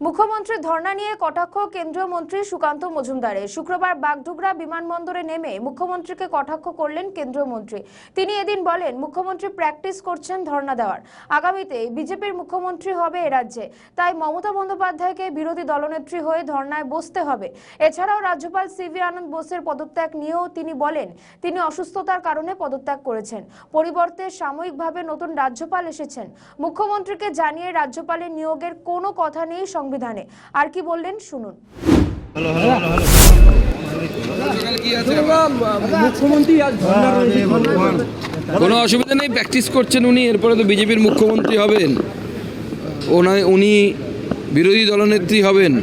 মুখ্যমন্ত্রী ধর্ণা নিয়ে কটাক্ষ কেন্দ্রীয় মন্ত্রী সুকান্ত মজুমদারের। শুক্রবার বাগডোগরা বিমানবন্দরে নেমে মুখ্যমন্ত্রীকে কটাক্ষ করলেন কেন্দ্রীয় মন্ত্রী। তিনি এদিন বলেন, মুখ্যমন্ত্রী প্র্যাকটিস করছেন ধর্ণা দেওয়ার। আগামীতে বিজেপির মুখ্যমন্ত্রী হবে এ রাজ্যে, তাই মমতা বন্দ্যোপাধ্যায়কে বিরোধী দলনেত্রী হয়ে ধর্ণায় বসতে হবে। এছাড়াও রাজ্যপাল সিভি আনন্দ বোসের পদত্যাগ নিয়েও তিনি বলেন, তিনি অসুস্থতার কারণে পদত্যাগ করেছেন, পরিবর্তে সাময়িকভাবে নতুন রাজ্যপাল এসেছেন। মুখ্যমন্ত্রীকে জানিয়ে রাজ্যপালের নিয়োগের কোনো কথা নেই সংবিধানে। আর কি বললেন শুনুন। কোনো অসুবিধা নেই, প্র্যাকটিস করছেন উনি, এরপরে তো বিজেপির মুখ্যমন্ত্রী হবেন, উনি বিরোধী দলনেত্রী হবেন,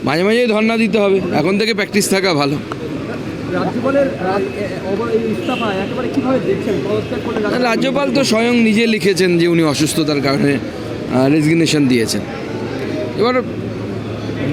মাঝে মাঝেই ধর্ণা দিতে হবে, এখন থেকে প্র্যাকটিস থাকা ভালো। রাজ্যপাল তো স্বয়ং নিজে লিখেছেন যে উনি অসুস্থতার কারণে রেজিগনেশন দিয়েছেন। এবার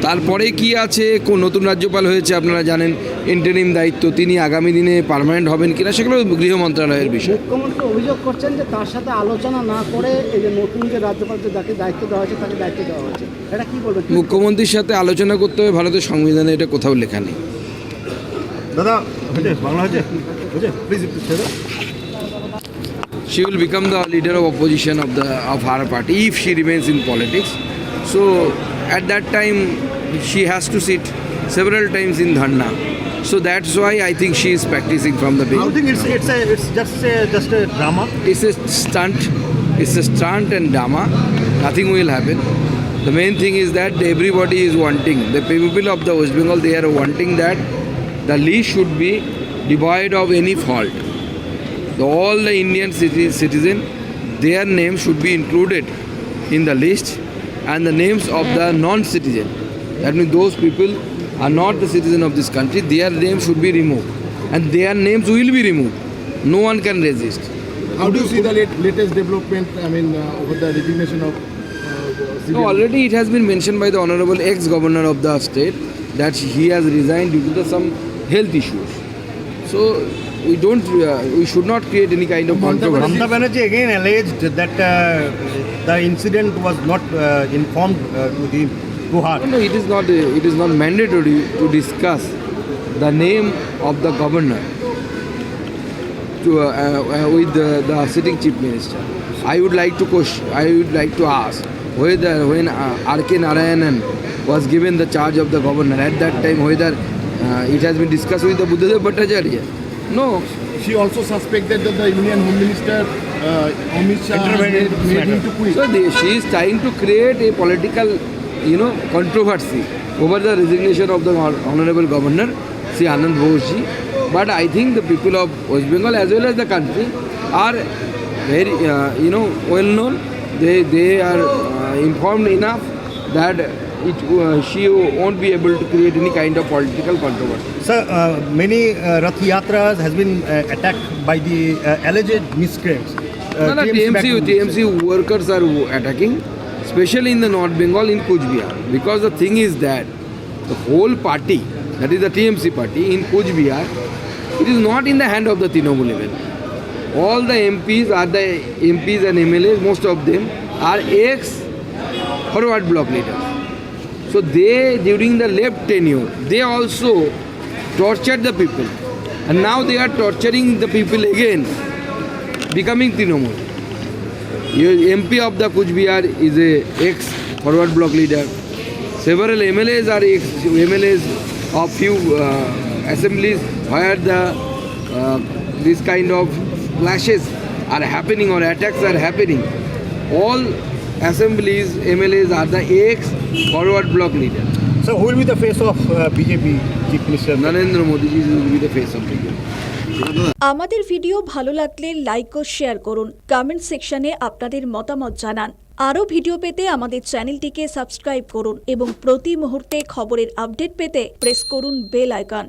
তারপরে কি আছে, কোন নতুন রাজ্যপাল হয়েছে আপনারা জানেন, ইন্টারিম দায়িত্ব, তিনি আগামী দিনে পার্মানেন্ট হবেন কিনা সেগুলো গৃহ মন্ত্রণালয়ের বিষয়। মুখ্যমন্ত্রী অভিযোগ করছেন যে তার সাথে আলোচনা না করে এই যে নতুন যে রাজ্যপালকে যাকে দায়িত্ব দেওয়া হয়েছে তাকে দায়িত্ব দেওয়া হয়েছে, এটা কি বলবেন? মুখ্যমন্ত্রীর সাথে আলোচনা করতে হবে, ভারতের সংবিধানে এটা কোথাও লেখা নেই। দাদা বাংলা হচ্ছে please She will become the leader of opposition of her party if she remains in politics. So at that time she has to sit several times in dharna. So that's why I think she is practicing from the beginning. I think it's just a drama. It's a stunt. It's a stunt and drama. Nothing will happen. The main thing is that everybody is wanting, the people of the West Bengal, they are wanting that the list should be devoid of any fault. All the Indian citizens, their names should be included in the list, and the names of the non-citizen, that means those people are not the citizen of this country, their names should be removed, and their names will be removed. No one can resist. How do you see the latest development, over the resignation of No, already it has been mentioned by the Honorable ex-governor of the state that he has resigned due to some health issues. So we should not create any kind of controversy. Mamata Banerjee again alleged that the incident was not informed to her. No, it is not mandatory to discuss the name of the governor with the sitting chief minister. I would like to ask whether when R.K. Narayanan was given the charge of the governor, at that time whether it has been discussed with the Buddhadev Bhattacharya. No. She also suspected that the Indian Home Minister Amit Shah made him to quit. So she is trying to create a political, controversy over the resignation of the Honorable Governor, Sri Anand Bose. But I think the people of West Bengal as well as the country are very, well known. They are informed enough that she won't be able to create any kind of political controversy. Sir, many Rath Yatras has been attacked by the alleged miscreants. TMC workers are attacking, especially in the North Bengal, in Kuch Bihar. Because the thing is that the whole party, that is the TMC party in Kuch Bihar, it is not in the hand of the Trinamool level. All the MPs and MLAs, most of them are ex-forward bloc leaders. So they, during the left tenure, they also tortured the people. And now they are torturing the people again, becoming Trinamool. MP of the Kuch Bihar is a ex-forward bloc leader. Several MLAs are ex-MLAs of few assemblies where this kind of clashes are happening or attacks are happening. All assemblies, MLAs are the ex-forward bloc leader. So who will be the face of BJP Chief Minister? Narendra Modi will be the face of BJP. আমাদের video ভালো লাগলে like ও share করুন, comment সেকশনে আপনাদের মতামত জানান। আরও video পেতে আমাদের চ্যানেলটিকে সাবস্ক্রাইব করুন এবং প্রতি মুহূর্তে খবরের আপডেট পেতে প্রেস করুন বেল আইকন।